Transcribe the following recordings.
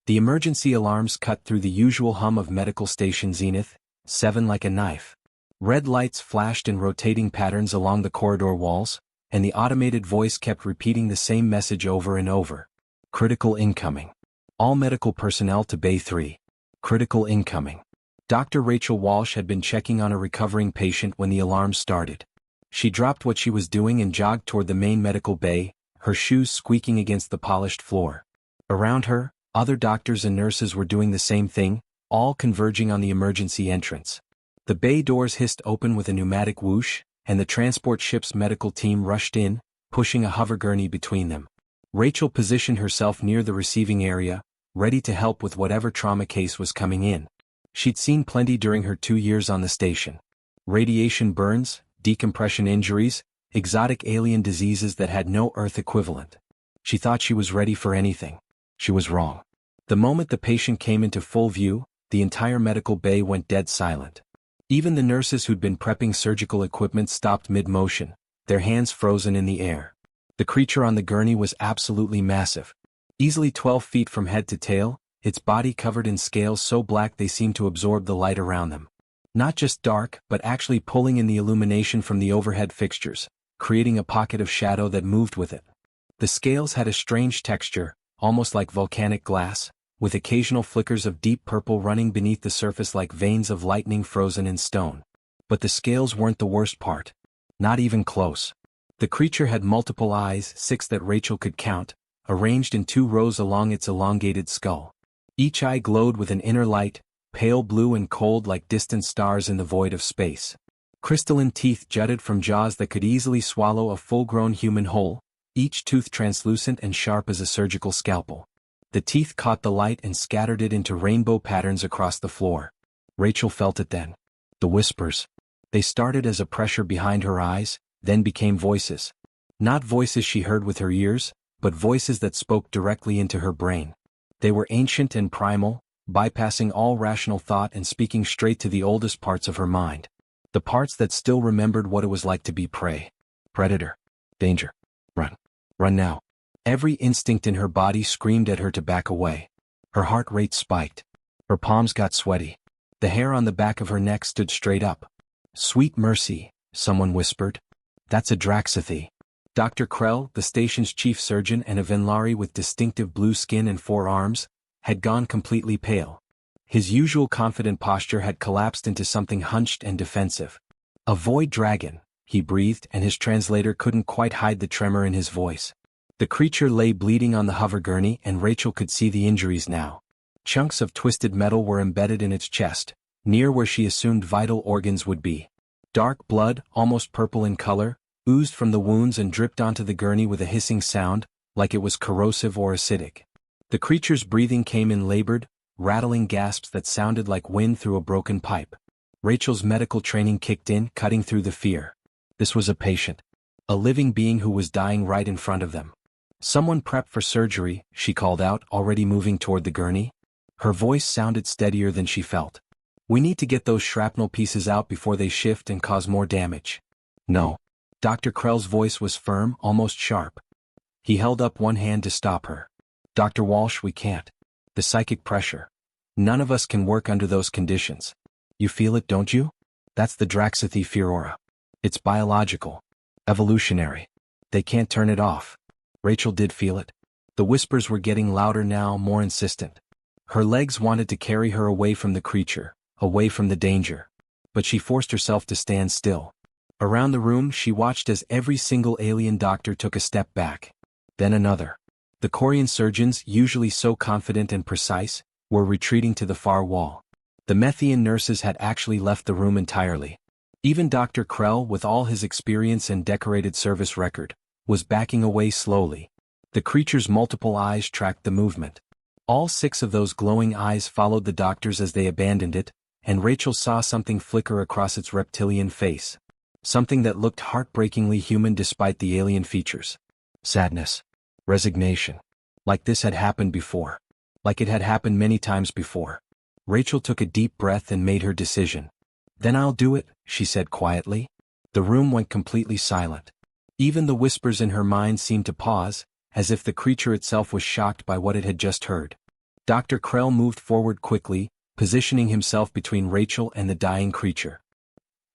The emergency alarms cut through the usual hum of medical station zenith, 7 like a knife. Red lights flashed in rotating patterns along the corridor walls, and the automated voice kept repeating the same message over and over. Critical incoming. All medical personnel to Bay 3. Critical incoming. Dr. Rachel Walsh had been checking on a recovering patient when the alarm started. She dropped what she was doing and jogged toward the main medical bay, her shoes squeaking against the polished floor. Around her, other doctors and nurses were doing the same thing, all converging on the emergency entrance. The bay doors hissed open with a pneumatic whoosh, and the transport ship's medical team rushed in, pushing a hover gurney between them. Rachel positioned herself near the receiving area, ready to help with whatever trauma case was coming in. She'd seen plenty during her 2 years on the station. Radiation burns, decompression injuries, exotic alien diseases that had no Earth equivalent. She thought she was ready for anything. She was wrong. The moment the patient came into full view, the entire medical bay went dead silent. Even the nurses who'd been prepping surgical equipment stopped mid-motion, their hands frozen in the air. The creature on the gurney was absolutely massive. Easily 12 feet from head to tail, its body covered in scales so black they seemed to absorb the light around them. Not just dark, but actually pulling in the illumination from the overhead fixtures, creating a pocket of shadow that moved with it. The scales had a strange texture, almost like volcanic glass, with occasional flickers of deep purple running beneath the surface like veins of lightning frozen in stone. But the scales weren't the worst part. Not even close. The creature had multiple eyes, 6 that Rachel could count, arranged in 2 rows along its elongated skull. Each eye glowed with an inner light, pale blue and cold like distant stars in the void of space. Crystalline teeth jutted from jaws that could easily swallow a full-grown human whole, each tooth translucent and sharp as a surgical scalpel. The teeth caught the light and scattered it into rainbow patterns across the floor. Rachel felt it then. The whispers. They started as a pressure behind her eyes, then became voices. Not voices she heard with her ears, but voices that spoke directly into her brain. They were ancient and primal, bypassing all rational thought and speaking straight to the oldest parts of her mind. The parts that still remembered what it was like to be prey. Predator. Danger. Run. Run now. Every instinct in her body screamed at her to back away. Her heart rate spiked. Her palms got sweaty. The hair on the back of her neck stood straight up. Sweet mercy, someone whispered. That's a Draxathy. Dr. Krell, the station's chief surgeon and a Venlari with distinctive blue skin and 4 arms, had gone completely pale. His usual confident posture had collapsed into something hunched and defensive. A void dragon, he breathed, and his translator couldn't quite hide the tremor in his voice. The creature lay bleeding on the hover gurney and Rachel could see the injuries now. Chunks of twisted metal were embedded in its chest, near where she assumed vital organs would be. Dark blood, almost purple in color, oozed from the wounds and dripped onto the gurney with a hissing sound, like it was corrosive or acidic. The creature's breathing came in labored, rattling gasps that sounded like wind through a broken pipe. Rachel's medical training kicked in, cutting through the fear. This was a patient. A living being who was dying right in front of them. Someone prepped for surgery, she called out, already moving toward the gurney. Her voice sounded steadier than she felt. We need to get those shrapnel pieces out before they shift and cause more damage. No. Dr. Krell's voice was firm, almost sharp. He held up one hand to stop her. Dr. Walsh, we can't. The psychic pressure. None of us can work under those conditions. You feel it, don't you? That's the Draxathy fear aura. It's biological. Evolutionary. They can't turn it off. Rachel did feel it. The whispers were getting louder now, more insistent. Her legs wanted to carry her away from the creature, away from the danger. But she forced herself to stand still. Around the room she watched as every single alien doctor took a step back. Then another. The Korean surgeons, usually so confident and precise, were retreating to the far wall. The Methian nurses had actually left the room entirely. Even Dr. Krell, with all his experience and decorated service record, was backing away slowly. The creature's multiple eyes tracked the movement. All 6 of those glowing eyes followed the doctors as they abandoned it, and Rachel saw something flicker across its reptilian face. Something that looked heartbreakingly human despite the alien features. Sadness. Resignation. Like this had happened before. Like it had happened many times before. Rachel took a deep breath and made her decision. Then I'll do it, she said quietly. The room went completely silent. Even the whispers in her mind seemed to pause, as if the creature itself was shocked by what it had just heard. Dr. Krell moved forward quickly, positioning himself between Rachel and the dying creature.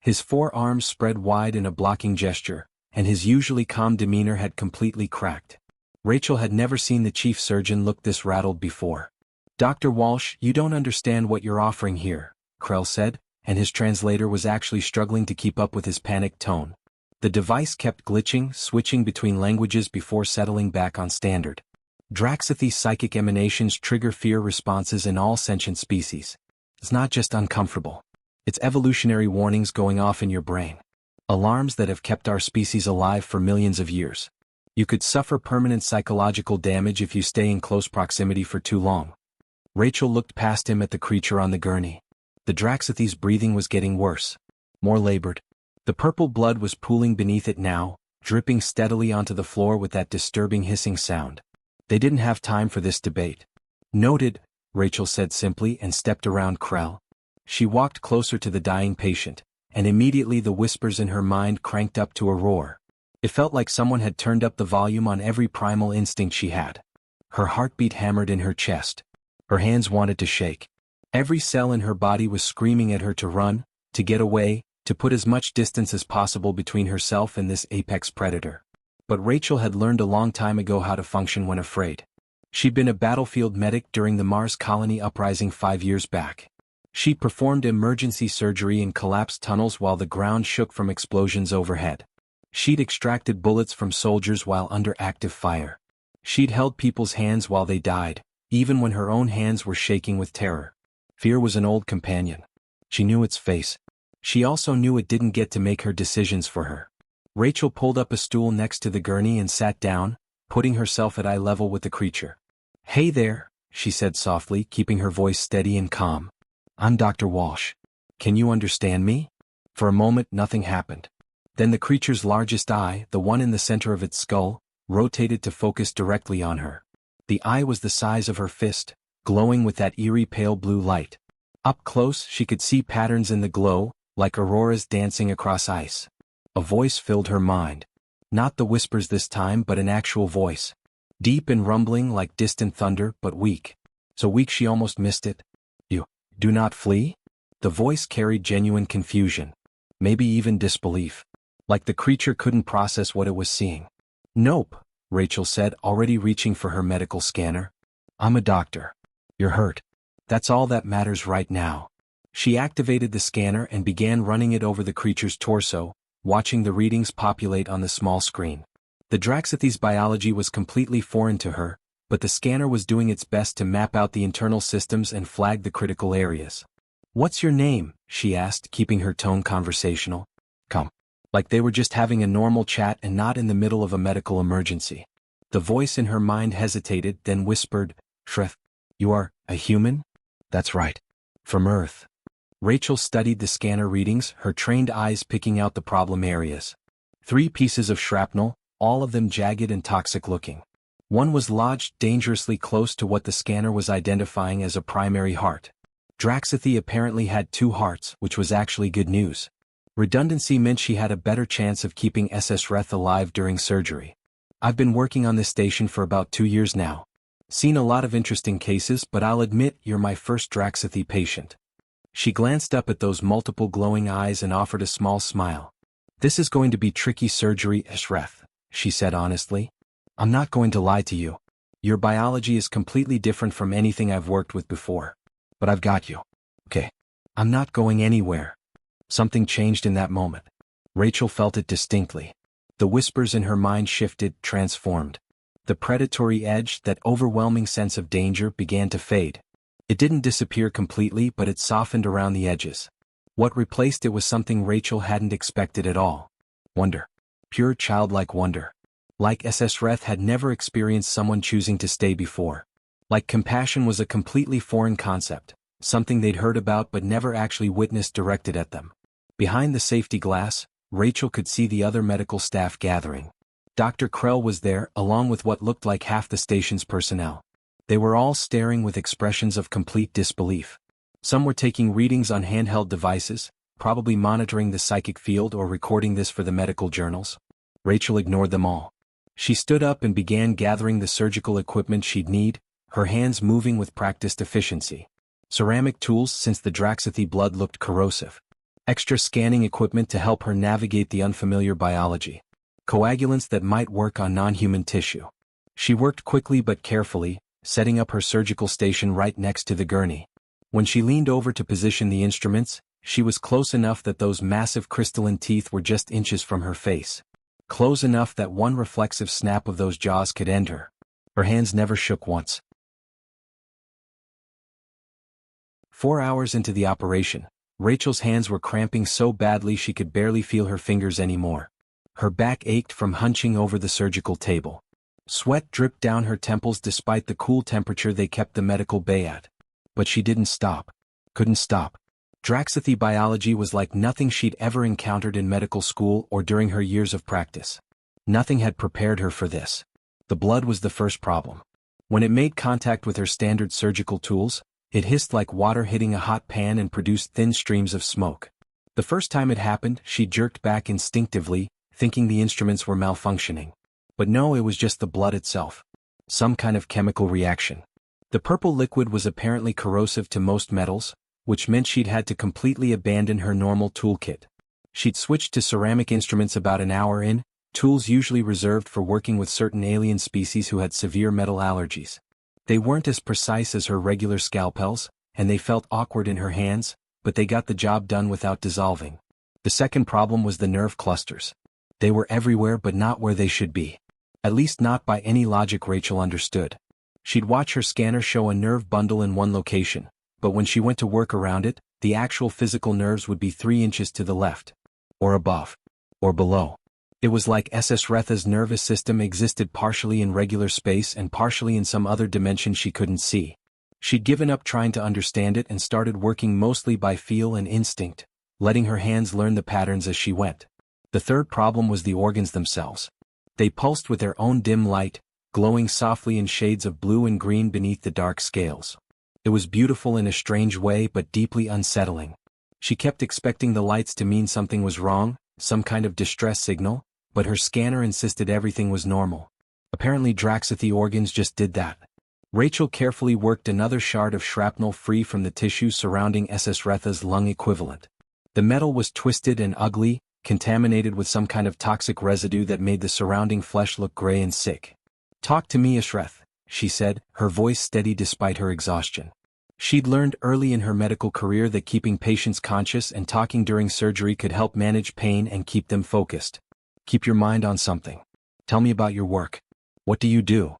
His forearms spread wide in a blocking gesture, and his usually calm demeanor had completely cracked. Rachel had never seen the chief surgeon look this rattled before. "Dr. Walsh, you don't understand what you're offering here," Krell said, and his translator was actually struggling to keep up with his panicked tone. The device kept glitching, switching between languages before settling back on standard. Draxathi's psychic emanations trigger fear responses in all sentient species. It's not just uncomfortable. It's evolutionary warnings going off in your brain. Alarms that have kept our species alive for millions of years. You could suffer permanent psychological damage if you stay in close proximity for too long. Rachel looked past him at the creature on the gurney. The Draxathi's breathing was getting worse. More labored. The purple blood was pooling beneath it now, dripping steadily onto the floor with that disturbing hissing sound. They didn't have time for this debate. "Noted," Rachel said simply and stepped around Krell. She walked closer to the dying patient, and immediately the whispers in her mind cranked up to a roar. It felt like someone had turned up the volume on every primal instinct she had. Her heartbeat hammered in her chest. Her hands wanted to shake. Every cell in her body was screaming at her to run, to get away, to put as much distance as possible between herself and this apex predator. But Rachel had learned a long time ago how to function when afraid. She'd been a battlefield medic during the Mars colony uprising 5 years back. She performed emergency surgery in collapsed tunnels while the ground shook from explosions overhead. She'd extracted bullets from soldiers while under active fire. She'd held people's hands while they died, even when her own hands were shaking with terror. Fear was an old companion. She knew its face. She also knew it didn't get to make her decisions for her. Rachel pulled up a stool next to the gurney and sat down, putting herself at eye level with the creature. "Hey there," she said softly, keeping her voice steady and calm. "I'm Dr. Walsh. Can you understand me?" For a moment nothing happened. Then the creature's largest eye, the one in the center of its skull, rotated to focus directly on her. The eye was the size of her fist, glowing with that eerie pale blue light. Up close she could see patterns in the glow, like auroras dancing across ice. A voice filled her mind. Not the whispers this time, but an actual voice. Deep and rumbling like distant thunder, but weak. So weak she almost missed it. "You do not flee?" The voice carried genuine confusion. Maybe even disbelief. Like the creature couldn't process what it was seeing. "Nope," Rachel said, already reaching for her medical scanner. "I'm a doctor. You're hurt. That's all that matters right now." She activated the scanner and began running it over the creature's torso, watching the readings populate on the small screen. The Draxathi's biology was completely foreign to her, but the scanner was doing its best to map out the internal systems and flag the critical areas. "What's your name?" she asked, keeping her tone conversational. Come. Like they were just having a normal chat and not in the middle of a medical emergency. The voice in her mind hesitated, then whispered, "Shreth, you are a human?" "That's right. From Earth." Rachel studied the scanner readings, her trained eyes picking out the problem areas. 3 pieces of shrapnel, all of them jagged and toxic-looking. One was lodged dangerously close to what the scanner was identifying as a primary heart. Draxathy apparently had 2 hearts, which was actually good news. Redundancy meant she had a better chance of keeping SS Reth alive during surgery. "I've been working on this station for about 2 years now. Seen a lot of interesting cases, but I'll admit you're my first Draxathy patient." She glanced up at those multiple glowing eyes and offered a small smile. "This is going to be tricky surgery, Eshreth," she said honestly. "I'm not going to lie to you. Your biology is completely different from anything I've worked with before. But I've got you. Okay. I'm not going anywhere." Something changed in that moment. Rachel felt it distinctly. The whispers in her mind shifted, transformed. The predatory edge, that overwhelming sense of danger, began to fade. It didn't disappear completely, but it softened around the edges. What replaced it was something Rachel hadn't expected at all. Wonder. Pure childlike wonder. Like SS Reth had never experienced someone choosing to stay before. Like compassion was a completely foreign concept, something they'd heard about but never actually witnessed directed at them. Behind the safety glass, Rachel could see the other medical staff gathering. Dr. Krell was there, along with what looked like half the station's personnel. They were all staring with expressions of complete disbelief. Some were taking readings on handheld devices, probably monitoring the psychic field or recording this for the medical journals. Rachel ignored them all. She stood up and began gathering the surgical equipment she'd need, her hands moving with practiced efficiency. Ceramic tools since the Draxathy blood looked corrosive. Extra scanning equipment to help her navigate the unfamiliar biology. Coagulants that might work on non-human tissue. She worked quickly but carefully, setting up her surgical station right next to the gurney. When she leaned over to position the instruments, she was close enough that those massive crystalline teeth were just inches from her face. Close enough that one reflexive snap of those jaws could end her. Her hands never shook once. 4 hours into the operation, Rachel's hands were cramping so badly she could barely feel her fingers anymore. Her back ached from hunching over the surgical table. Sweat dripped down her temples despite the cool temperature they kept the medical bay at. But she didn't stop. Couldn't stop. Draxathy biology was like nothing she'd ever encountered in medical school or during her years of practice. Nothing had prepared her for this. The blood was the first problem. When it made contact with her standard surgical tools, it hissed like water hitting a hot pan and produced thin streams of smoke. The first time it happened, she jerked back instinctively, thinking the instruments were malfunctioning. But no, it was just the blood itself. Some kind of chemical reaction. The purple liquid was apparently corrosive to most metals, which meant she'd had to completely abandon her normal toolkit. She'd switched to ceramic instruments about an hour in, tools usually reserved for working with certain alien species who had severe metal allergies. They weren't as precise as her regular scalpels, and they felt awkward in her hands, but they got the job done without dissolving. The second problem was the nerve clusters. They were everywhere but not where they should be. At least not by any logic Rachel understood. She'd watch her scanner show a nerve bundle in one location, but when she went to work around it, the actual physical nerves would be 3 inches to the left. Or above. Or below. It was like SS Retha's nervous system existed partially in regular space and partially in some other dimension she couldn't see. She'd given up trying to understand it and started working mostly by feel and instinct, letting her hands learn the patterns as she went. The third problem was the organs themselves. They pulsed with their own dim light, glowing softly in shades of blue and green beneath the dark scales. It was beautiful in a strange way but deeply unsettling. She kept expecting the lights to mean something was wrong, some kind of distress signal, but her scanner insisted everything was normal. Apparently Draxathy organs just did that. Rachel carefully worked another shard of shrapnel free from the tissue surrounding SS Retha's lung equivalent. The metal was twisted and ugly, contaminated with some kind of toxic residue that made the surrounding flesh look gray and sick. "Talk to me, Ashreth," she said, her voice steady despite her exhaustion. She'd learned early in her medical career that keeping patients conscious and talking during surgery could help manage pain and keep them focused. "Keep your mind on something. Tell me about your work. What do you do?"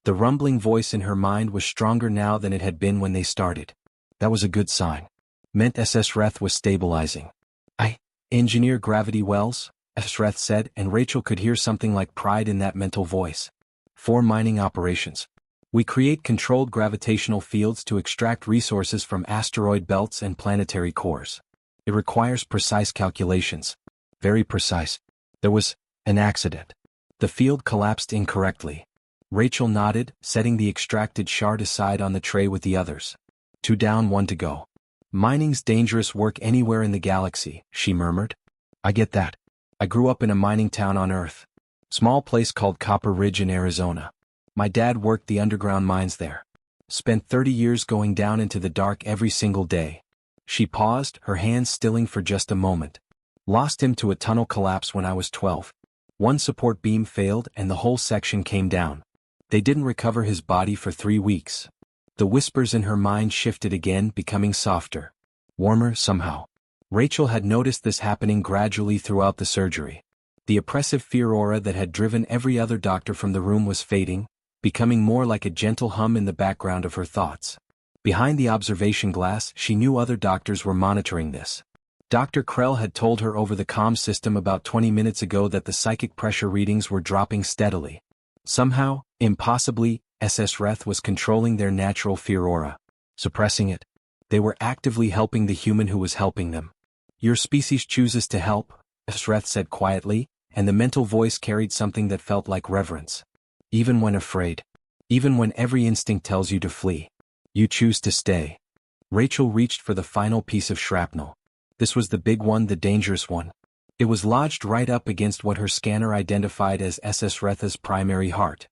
The rumbling voice in her mind was stronger now than it had been when they started. That was a good sign. Meant SS Reth was stabilizing. "I engineer gravity wells," SS Reth said, and Rachel could hear something like pride in that mental voice. "For mining operations. We create controlled gravitational fields to extract resources from asteroid belts and planetary cores. It requires precise calculations. Very precise. There was an accident. The field collapsed incorrectly." Rachel nodded, setting the extracted shard aside on the tray with the others. 2 down, 1 to go. "Mining's dangerous work anywhere in the galaxy," she murmured. "I get that. I grew up in a mining town on Earth. Small place called Copper Ridge in Arizona. My dad worked the underground mines there. Spent 30 years going down into the dark every single day." She paused, her hands stilling for just a moment. "Lost him to a tunnel collapse when I was 12. One support beam failed and the whole section came down. They didn't recover his body for 3 weeks." The whispers in her mind shifted again, becoming softer. Warmer, somehow. Rachel had noticed this happening gradually throughout the surgery. The oppressive fear aura that had driven every other doctor from the room was fading, becoming more like a gentle hum in the background of her thoughts. Behind the observation glass, she knew other doctors were monitoring this. Dr. Krell had told her over the comm system about 20 minutes ago that the psychic pressure readings were dropping steadily. Somehow, impossibly, SS Reth was controlling their natural fear aura. Suppressing it. They were actively helping the human who was helping them. "Your species chooses to help," SS Reth said quietly, and the mental voice carried something that felt like reverence. "Even when afraid. Even when every instinct tells you to flee. You choose to stay." Rachel reached for the final piece of shrapnel. This was the big one, the dangerous one. It was lodged right up against what her scanner identified as SS Retha's primary heart.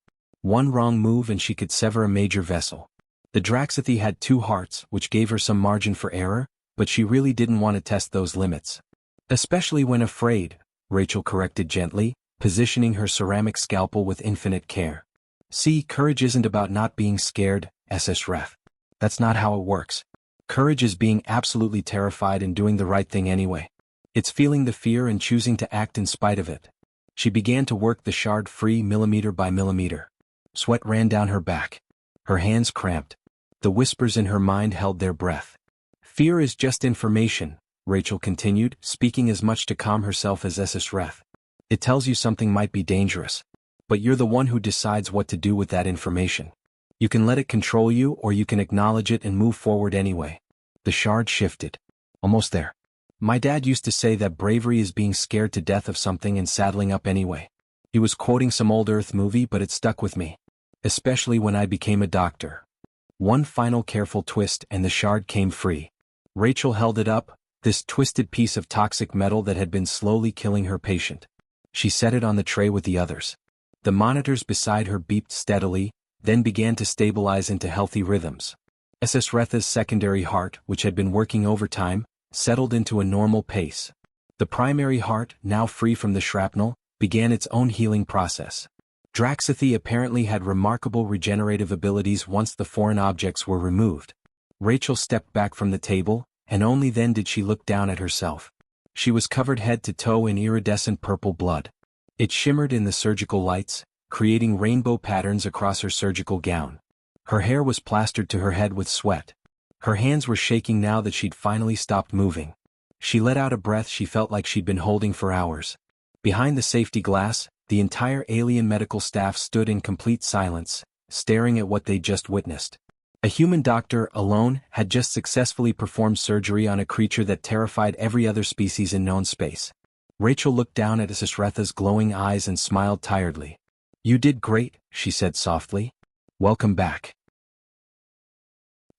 One wrong move and she could sever a major vessel. The Draxathy had 2 hearts, which gave her some margin for error, but she really didn't want to test those limits. Especially when afraid, Rachel corrected gently, positioning her ceramic scalpel with infinite care. See, courage isn't about not being scared, SS Ref. That's not how it works. Courage is being absolutely terrified and doing the right thing anyway. It's feeling the fear and choosing to act in spite of it. She began to work the shard free millimeter by millimeter. Sweat ran down her back. Her hands cramped. The whispers in her mind held their breath. Fear is just information, Rachel continued, speaking as much to calm herself as SS Ref. It tells you something might be dangerous. But you're the one who decides what to do with that information. You can let it control you or you can acknowledge it and move forward anyway. The shard shifted. Almost there. My dad used to say that bravery is being scared to death of something and saddling up anyway. He was quoting some old Earth movie, but it stuck with me. Especially when I became a doctor. One final careful twist and the shard came free. Rachel held it up, this twisted piece of toxic metal that had been slowly killing her patient. She set it on the tray with the others. The monitors beside her beeped steadily, then began to stabilize into healthy rhythms. SS Retha's secondary heart, which had been working overtime, settled into a normal pace. The primary heart, now free from the shrapnel, began its own healing process. Draxathy apparently had remarkable regenerative abilities once the foreign objects were removed. Rachel stepped back from the table, and only then did she look down at herself. She was covered head to toe in iridescent purple blood. It shimmered in the surgical lights, creating rainbow patterns across her surgical gown. Her hair was plastered to her head with sweat. Her hands were shaking now that she'd finally stopped moving. She let out a breath she felt like she'd been holding for hours. Behind the safety glass, the entire alien medical staff stood in complete silence, staring at what they'd just witnessed. A human doctor, alone, had just successfully performed surgery on a creature that terrified every other species in known space. Rachel looked down at Isisretha's glowing eyes and smiled tiredly. "You did great," she said softly. "Welcome back."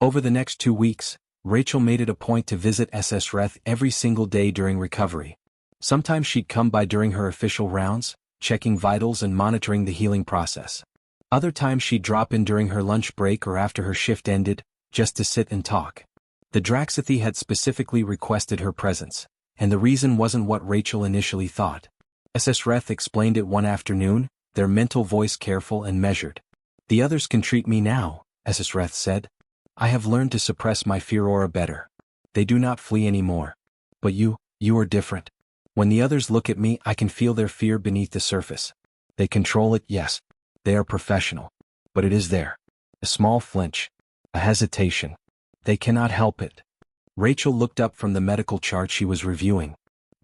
Over the next 2 weeks, Rachel made it a point to visit SS Reth every single day during recovery. Sometimes she'd come by during her official rounds, checking vitals and monitoring the healing process. Other times she'd drop in during her lunch break or after her shift ended, just to sit and talk. The Draxathy had specifically requested her presence, and the reason wasn't what Rachel initially thought. SS Reth explained it one afternoon, their mental voice careful and measured. "The others can treat me now," SS Reth said. "I have learned to suppress my fear aura better. They do not flee anymore. But you are different. When the others look at me, I can feel their fear beneath the surface. They control it, yes. They are professional. But it is there. A small flinch. A hesitation. They cannot help it." Rachel looked up from the medical chart she was reviewing.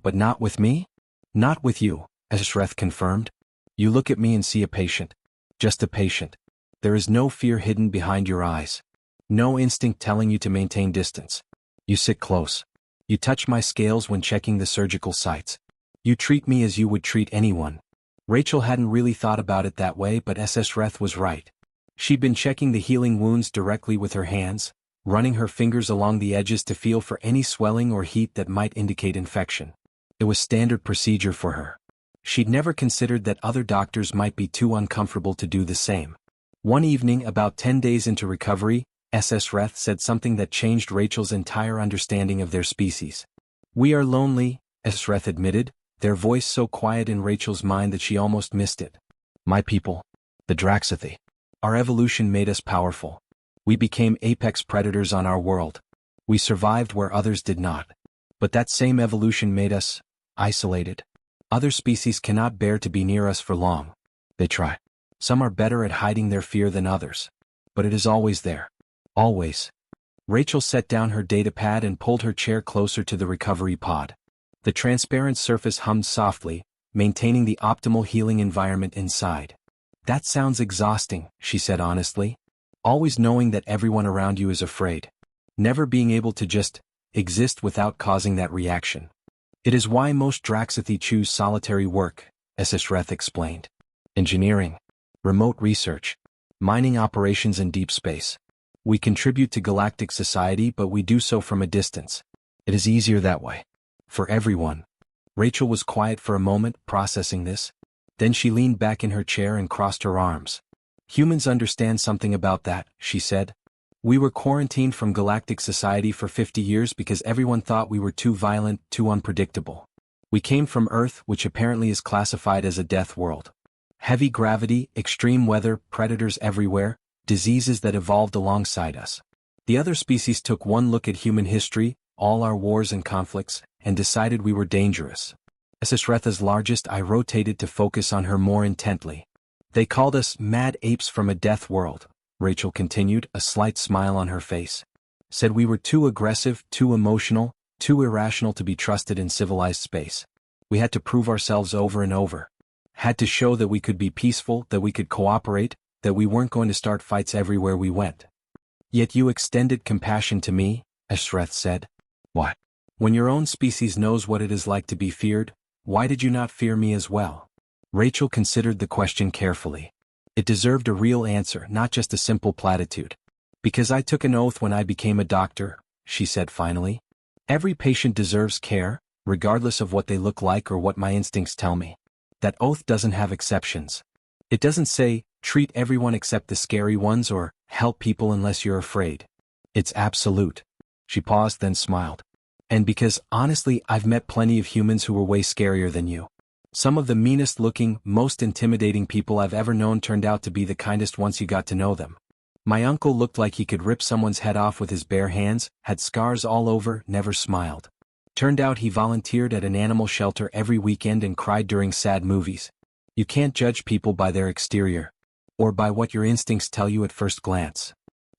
"But not with me?" "Not with you," Esreth confirmed. "You look at me and see a patient. Just a patient. There is no fear hidden behind your eyes. No instinct telling you to maintain distance. You sit close. You touch my scales when checking the surgical sites. You treat me as you would treat anyone." Rachel hadn't really thought about it that way, but SS Reth was right. She'd been checking the healing wounds directly with her hands, running her fingers along the edges to feel for any swelling or heat that might indicate infection. It was standard procedure for her. She'd never considered that other doctors might be too uncomfortable to do the same. One evening, about 10 days into recovery, SS Reth said something that changed Rachel's entire understanding of their species. "We are lonely," SS Reth admitted, their voice so quiet in Rachel's mind that she almost missed it. "My people, the Draxathy. Our evolution made us powerful. We became apex predators on our world. We survived where others did not. But that same evolution made us isolated. Other species cannot bear to be near us for long. They try. Some are better at hiding their fear than others. But it is always there. Always." Rachel set down her datapad and pulled her chair closer to the recovery pod. The transparent surface hummed softly, maintaining the optimal healing environment inside. "That sounds exhausting," she said honestly. "Always knowing that everyone around you is afraid. Never being able to just exist without causing that reaction. It is why most Draxathy choose solitary work," SS Reth explained. "Engineering, remote research, mining operations in deep space. We contribute to galactic society, but we do so from a distance. It is easier that way. For everyone." Rachel was quiet for a moment, processing this. Then she leaned back in her chair and crossed her arms. Humans understand something about that, she said. We were quarantined from galactic society for 50 years because everyone thought we were too violent, too unpredictable. We came from Earth, which apparently is classified as a death world. Heavy gravity, extreme weather, predators everywhere, diseases that evolved alongside us. The other species took one look at human history, all our wars and conflicts, and decided we were dangerous. As Sretha's largest eye rotated to focus on her more intently. They called us mad apes from a death world, Rachel continued, a slight smile on her face. Said we were too aggressive, too emotional, too irrational to be trusted in civilized space. We had to prove ourselves over and over. Had to show that we could be peaceful, that we could cooperate, that we weren't going to start fights everywhere we went. Yet you extended compassion to me, Ashreth said. What? When your own species knows what it is like to be feared, why did you not fear me as well? Rachel considered the question carefully. It deserved a real answer, not just a simple platitude. Because I took an oath when I became a doctor, she said finally. Every patient deserves care, regardless of what they look like or what my instincts tell me. That oath doesn't have exceptions. It doesn't say, treat everyone except the scary ones or help people unless you're afraid. It's absolute. She paused then smiled. And because, honestly, I've met plenty of humans who were way scarier than you. Some of the meanest looking, most intimidating people I've ever known turned out to be the kindest once you got to know them. My uncle looked like he could rip someone's head off with his bare hands, had scars all over, never smiled. Turned out he volunteered at an animal shelter every weekend and cried during sad movies. You can't judge people by their exterior. Or by what your instincts tell you at first glance.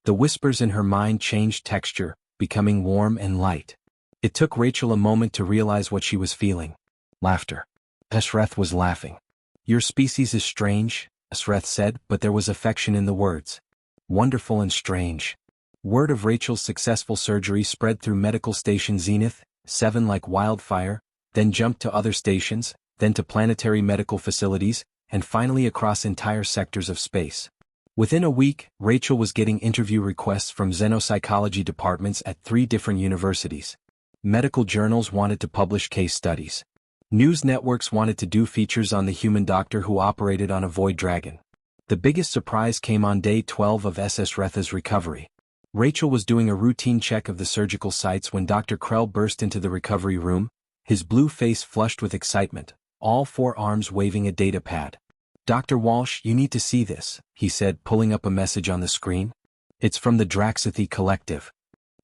The whispers in her mind changed texture, becoming warm and light. It took Rachel a moment to realize what she was feeling. Laughter. Ashreth was laughing. Your species is strange, Ashreth said, but there was affection in the words. Wonderful and strange. Word of Rachel's successful surgery spread through medical station Zenith, 7 like wildfire, then jumped to other stations, then to planetary medical facilities, and finally across entire sectors of space. Within a week, Rachel was getting interview requests from xenopsychology departments at 3 different universities. Medical journals wanted to publish case studies. News networks wanted to do features on the human doctor who operated on a void dragon. The biggest surprise came on day 12 of SS Retha's recovery. Rachel was doing a routine check of the surgical sites when Dr. Krell burst into the recovery room, his blue face flushed with excitement, all 4 arms waving a data pad. Dr. Walsh, you need to see this, he said, pulling up a message on the screen. It's from the Draxathy Collective.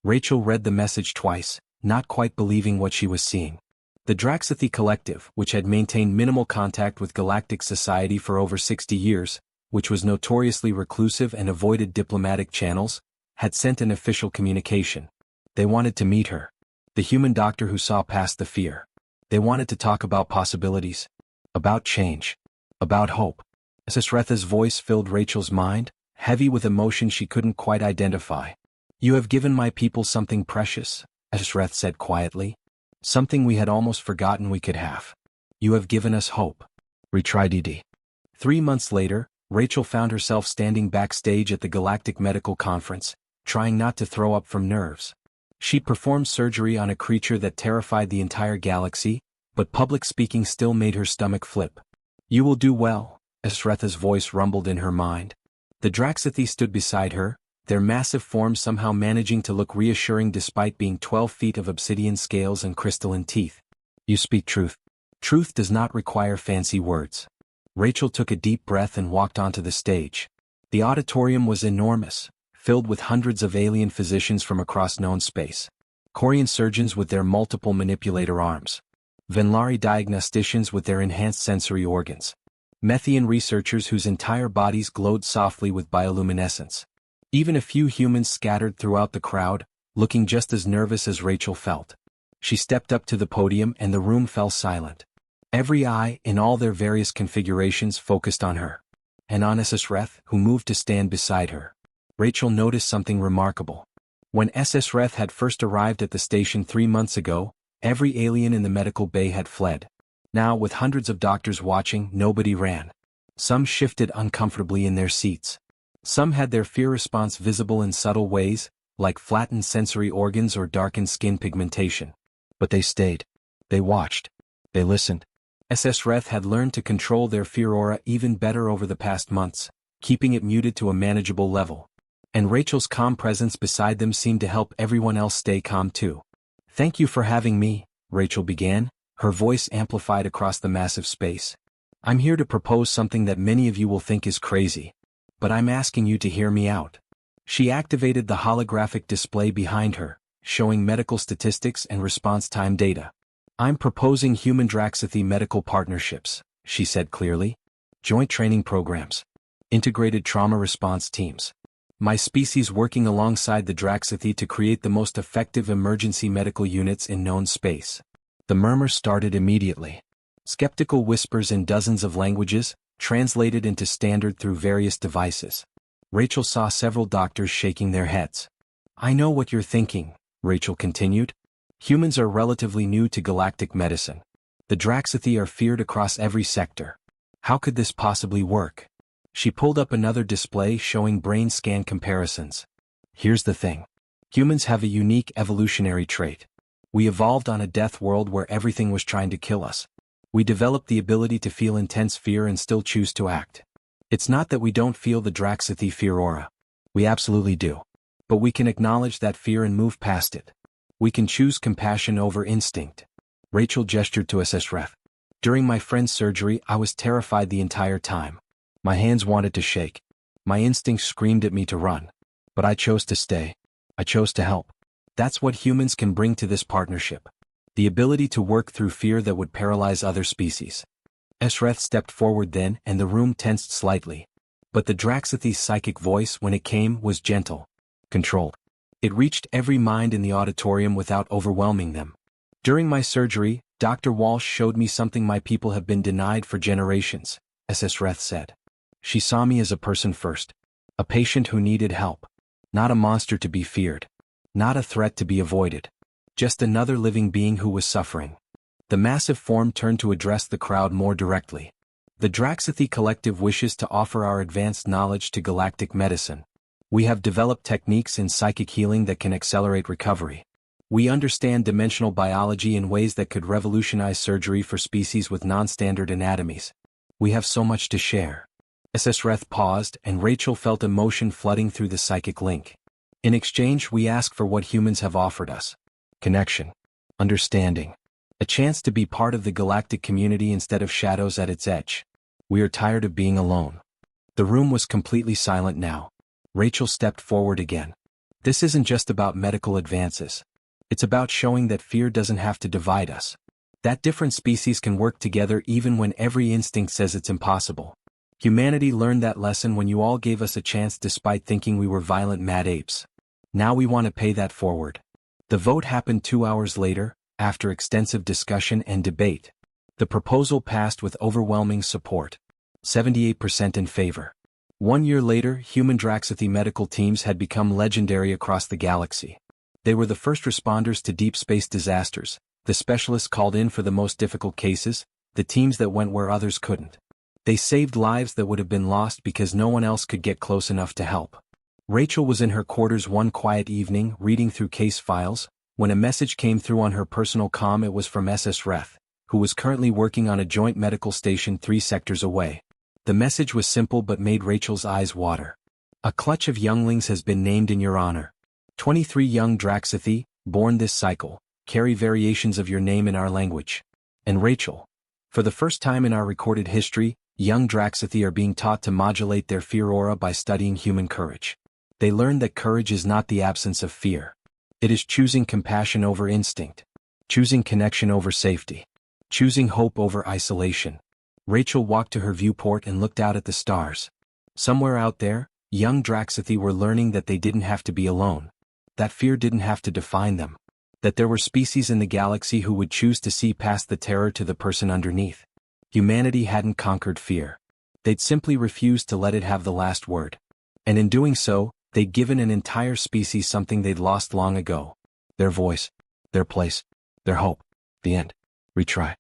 Rachel read the message twice, not quite believing what she was seeing. The Draxathy Collective, which had maintained minimal contact with galactic society for over 60 years, which was notoriously reclusive and avoided diplomatic channels, had sent an official communication. They wanted to meet her. The human doctor who saw past the fear. They wanted to talk about possibilities. About change. About hope. Sretha's voice filled Rachel's mind, heavy with emotion she couldn't quite identify. You have given my people something precious, Sreth said quietly. Something we had almost forgotten we could have. You have given us hope. Retry 3 months later, Rachel found herself standing backstage at the Galactic Medical Conference, trying not to throw up from nerves. She performed surgery on a creature that terrified the entire galaxy, but public speaking still made her stomach flip. You will do well, Sretha's voice rumbled in her mind. The Draxathy stood beside her, their massive forms somehow managing to look reassuring despite being 12 feet of obsidian scales and crystalline teeth. You speak truth. Truth does not require fancy words. Rachel took a deep breath and walked onto the stage. The auditorium was enormous, filled with hundreds of alien physicians from across known space. Corian surgeons with their multiple manipulator arms. Venlari diagnosticians with their enhanced sensory organs. Methian researchers whose entire bodies glowed softly with bioluminescence. Even a few humans scattered throughout the crowd, looking just as nervous as Rachel felt. She stepped up to the podium and the room fell silent. Every eye, in all their various configurations, focused on her. And on Sreth, who moved to stand beside her. Rachel noticed something remarkable. When Sreth had first arrived at the station 3 months ago, every alien in the medical bay had fled. Now, with hundreds of doctors watching, nobody ran. Some shifted uncomfortably in their seats. Some had their fear response visible in subtle ways, like flattened sensory organs or darkened skin pigmentation. But they stayed. They watched. They listened. Sreth had learned to control their fear aura even better over the past months, keeping it muted to a manageable level. And Rachel's calm presence beside them seemed to help everyone else stay calm too. "Thank you for having me," Rachel began, her voice amplified across the massive space. "I'm here to propose something that many of you will think is crazy. But I'm asking you to hear me out." She activated the holographic display behind her, showing medical statistics and response time data. "I'm proposing human Draxathy medical partnerships," she said clearly. "Joint training programs. Integrated trauma response teams. My species working alongside the Draxathy to create the most effective emergency medical units in known space." The murmurs started immediately. Skeptical whispers in dozens of languages, translated into standard through various devices. Rachel saw several doctors shaking their heads. "I know what you're thinking," Rachel continued. "Humans are relatively new to galactic medicine. The Draxathy are feared across every sector. How could this possibly work?" She pulled up another display showing brain scan comparisons. "Here's the thing. Humans have a unique evolutionary trait. We evolved on a death world where everything was trying to kill us. We developed the ability to feel intense fear and still choose to act. It's not that we don't feel the Draxathy fear aura. We absolutely do. But we can acknowledge that fear and move past it. We can choose compassion over instinct." Rachel gestured to Sreth. "During my friend's surgery, I was terrified the entire time. My hands wanted to shake. My instincts screamed at me to run. But I chose to stay. I chose to help. That's what humans can bring to this partnership. The ability to work through fear that would paralyze other species." Sreth stepped forward then, and the room tensed slightly. But the Draxathy's psychic voice, when it came, was gentle. Controlled. It reached every mind in the auditorium without overwhelming them. "During my surgery, Dr. Walsh showed me something my people have been denied for generations," Sreth said. "She saw me as a person first. A patient who needed help. Not a monster to be feared. Not a threat to be avoided. Just another living being who was suffering." The massive form turned to address the crowd more directly. "The Draxathy Collective wishes to offer our advanced knowledge to galactic medicine. We have developed techniques in psychic healing that can accelerate recovery. We understand dimensional biology in ways that could revolutionize surgery for species with non-standard anatomies. We have so much to share." Sreth paused, and Rachel felt emotion flooding through the psychic link. "In exchange, we ask for what humans have offered us. Connection. Understanding. A chance to be part of the galactic community instead of shadows at its edge. We are tired of being alone." The room was completely silent now. Rachel stepped forward again. "This isn't just about medical advances. It's about showing that fear doesn't have to divide us. That different species can work together even when every instinct says it's impossible. Humanity learned that lesson when you all gave us a chance despite thinking we were violent mad apes. Now we want to pay that forward." The vote happened 2 hours later, after extensive discussion and debate. The proposal passed with overwhelming support. 78% in favor. 1 year later, human Draxathy medical teams had become legendary across the galaxy. They were the first responders to deep space disasters, the specialists called in for the most difficult cases, the teams that went where others couldn't. They saved lives that would have been lost because no one else could get close enough to help. Rachel was in her quarters one quiet evening reading through case files, when a message came through on her personal comm. It was from Sreth, who was currently working on a joint medical station 3 sectors away. The message was simple but made Rachel's eyes water. "A clutch of younglings has been named in your honor. 23 young Draxathy, born this cycle, carry variations of your name in our language. And Rachel, for the first time in our recorded history, young Draxathy are being taught to modulate their fear aura by studying human courage. They learn that courage is not the absence of fear. It is choosing compassion over instinct. Choosing connection over safety. Choosing hope over isolation." Rachel walked to her viewport and looked out at the stars. Somewhere out there, young Draxathy were learning that they didn't have to be alone. That fear didn't have to define them. That there were species in the galaxy who would choose to see past the terror to the person underneath. Humanity hadn't conquered fear. They'd simply refused to let it have the last word. And in doing so, they'd given an entire species something they'd lost long ago. Their voice. Their place. Their hope. The end. Retry.